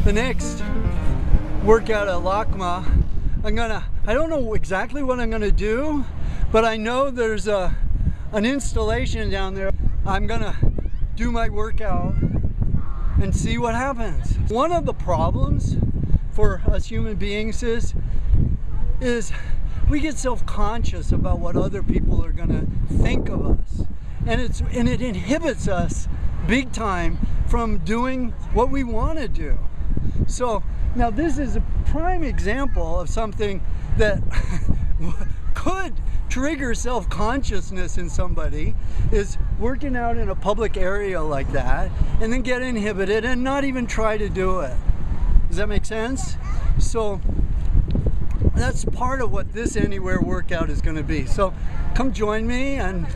the next workout at LACMA, I don't know exactly what I'm gonna do, but I know there's an installation down there. I'm gonna do my workout and see what happens. One of the problems for us human beings is we get self-conscious about what other people are gonna think of us. And it inhibits us big time from doing what we want to do. So now this is a prime example of something that could trigger self-consciousness in somebody, is working out in a public area like that and then get inhibited and not even try to do it. Does that make sense? So that's part of what this anywhere workout is going to be. So come join me, and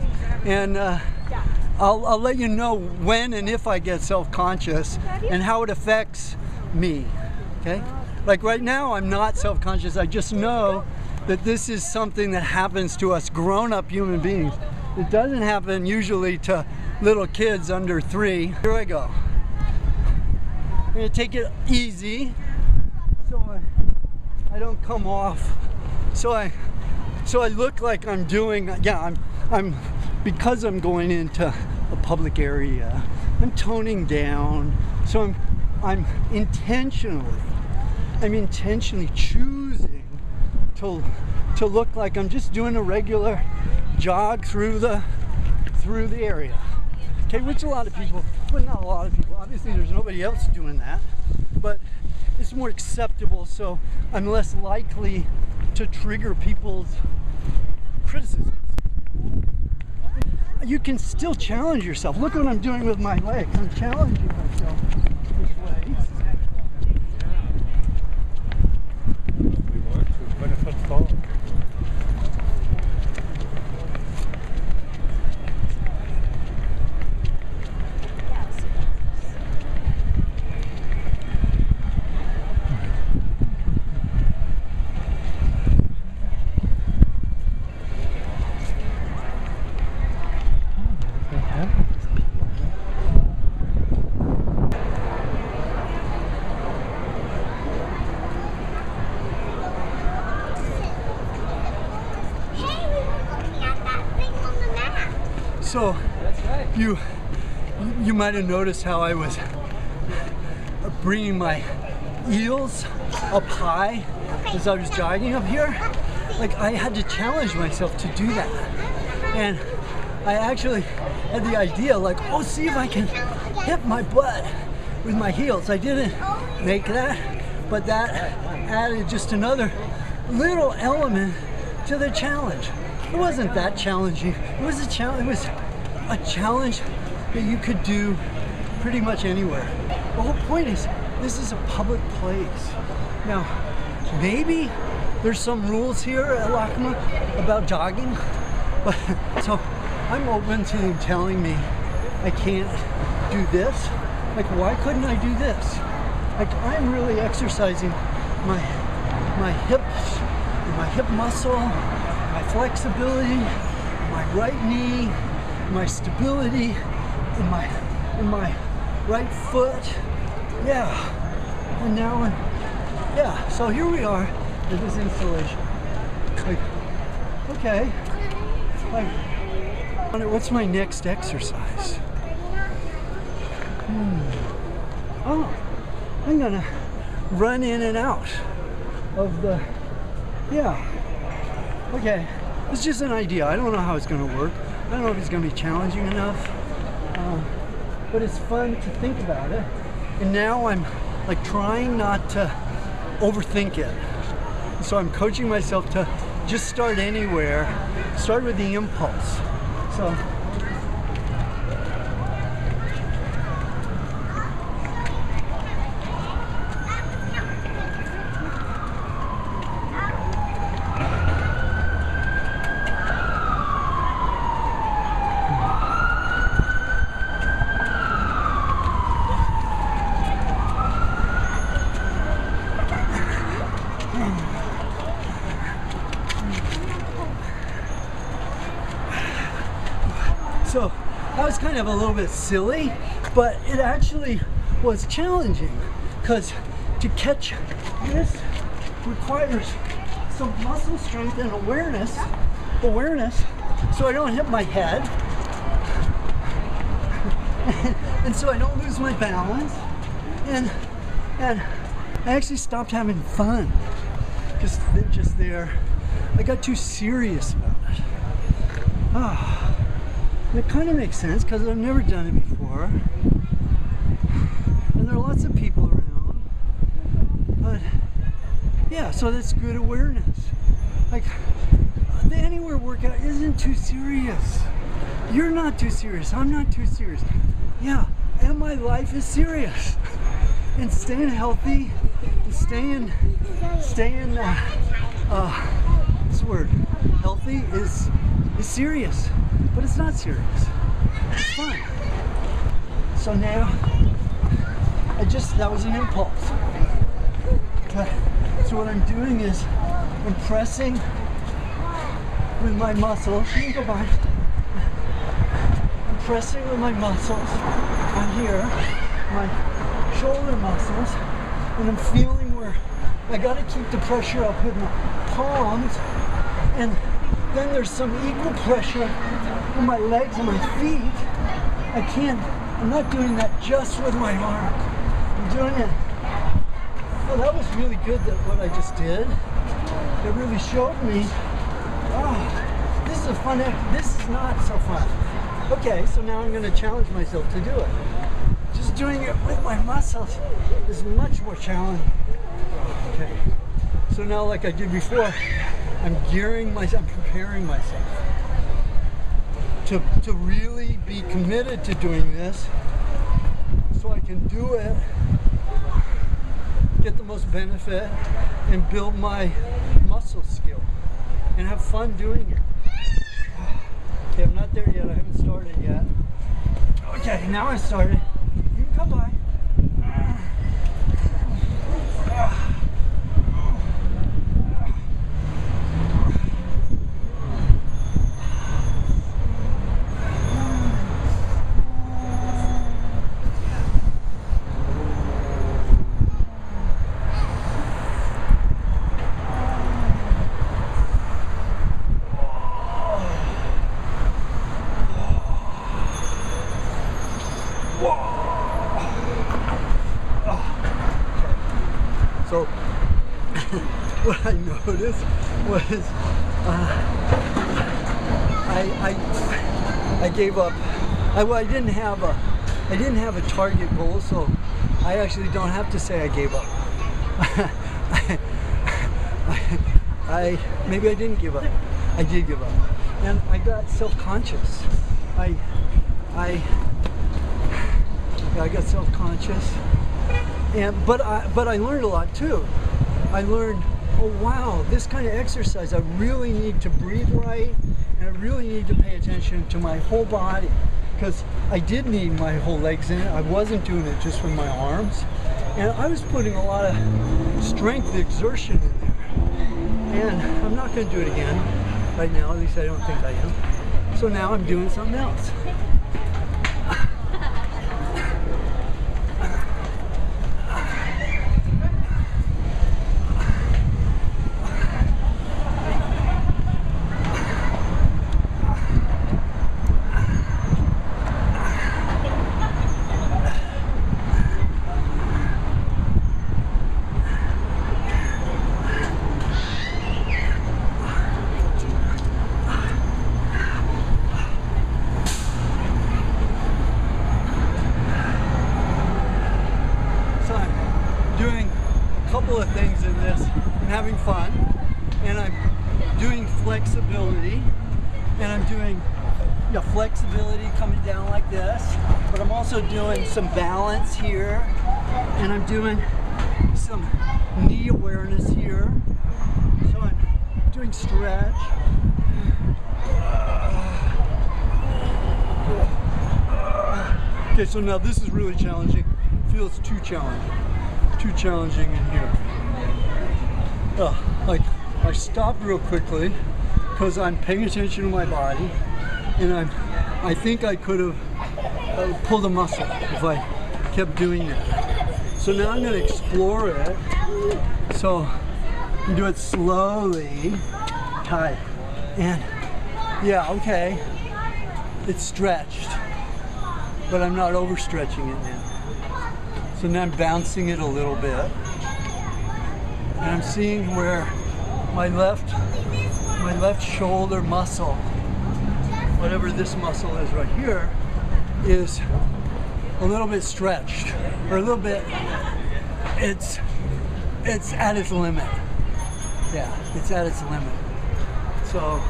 I'll let you know when and if I get self-conscious and how it affects me. Okay? Like right now I'm not self-conscious. I just know that this is something that happens to us grown-up human beings. It doesn't happen usually to little kids under 3. Here I go. I'm going to take it easy so I don't come off. So I look like I'm doing, yeah, I'm because I'm going into a public area, I'm toning down. So I'm intentionally choosing to look like I'm just doing a regular jog through the area. Okay, which a lot of people, but not a lot of people, obviously there's nobody else doing that, but it's more acceptable, so I'm less likely to trigger people's criticisms. You can still challenge yourself. Look what I'm doing with my legs. I'm challenging myself this way. So you might have noticed how I was bringing my heels up high as I was jogging up here. Like, I had to challenge myself to do that, and I actually had the idea, like, oh, see if I can hit my butt with my heels. I didn't make that, but that added just another little element to the challenge. It wasn't that challenging. It was a challenge that you could do pretty much anywhere. The whole point is, this is a public place. Now, maybe there's some rules here at LACMA about jogging, but so I'm open to them telling me I can't do this. Like, why couldn't I do this? Like, I'm really exercising my hips, my hip muscle, my flexibility, my right knee, my stability in my right foot. Yeah. And now yeah, so here we are with this installation. Like, okay. Like, what's my next exercise? Oh, I'm gonna run in and out of the, yeah. Okay, it's just an idea. I don't know how it's going to work. I don't know if it's going to be challenging enough, but it's fun to think about it. And now I'm like trying not to overthink it. So I'm coaching myself to just start anywhere, start with the impulse. So So that was kind of a little bit silly, but it actually was challenging, because to catch this requires some muscle strength and awareness, so I don't hit my head, and so I don't lose my balance, and I actually stopped having fun, because they're just there. I got too serious about it. And it kind of makes sense, because I've never done it before, and there are lots of people around, but yeah, so that's good awareness. Like, the Anywhere workout isn't too serious. You're not too serious. I'm not too serious. Yeah, and my life is serious. And staying healthy, and staying, what's the word? Healthy is serious, but it's not serious. It's fun. So now, that was an impulse. So what I'm doing is, I'm pressing with my muscles. You can go by. I'm pressing with my muscles on here, my shoulder muscles, and I'm feeling where I got to keep the pressure up with my palms, and then there's some equal pressure on my legs and my feet. I'm not doing that just with my arms. I'm doing it. Oh, that was really good, what I just did. It really showed me, this is a fun act. This is not so fun. Okay, so now I'm going to challenge myself to do it. Just doing it with my muscles is much more challenging. Okay, so now, like I did before, I'm preparing myself to really be committed to doing this, so I can do it, get the most benefit, and build my muscle skill, and have fun doing it. Okay, I'm not there yet. I haven't started yet. Okay, now I started. You can come by. So what I noticed was I gave up. I didn't have a target goal, so I actually don't have to say I gave up. Maybe I didn't give up. I did give up, and I got self-conscious. I got self-conscious. But I learned a lot too. I learned, oh wow, this kind of exercise, I really need to breathe right, and I really need to pay attention to my whole body, because I did need my whole legs in it. I wasn't doing it just with my arms, and I was putting a lot of strength exertion in there. And I'm not going to do it again right now, at least I don't think I am. So now I'm doing something else. Of things in this. I'm having fun, and I'm doing flexibility, and I'm doing flexibility coming down like this, but I'm also doing some balance here, and I'm doing some knee awareness here. So I'm doing stretch. Okay, so now this is really challenging. Feels too challenging. Too challenging in here. Like, I stopped real quickly because I'm paying attention to my body, and I think I could have pulled a muscle if I kept doing it. So now I'm going to explore it. So you do it slowly, tight, and yeah, okay, it's stretched, but I'm not overstretching it now. So now I'm bouncing it a little bit, and I'm seeing where my left shoulder muscle, whatever this muscle is right here, is a little bit stretched, or a little bit, it's at its limit. Yeah, it's at its limit. So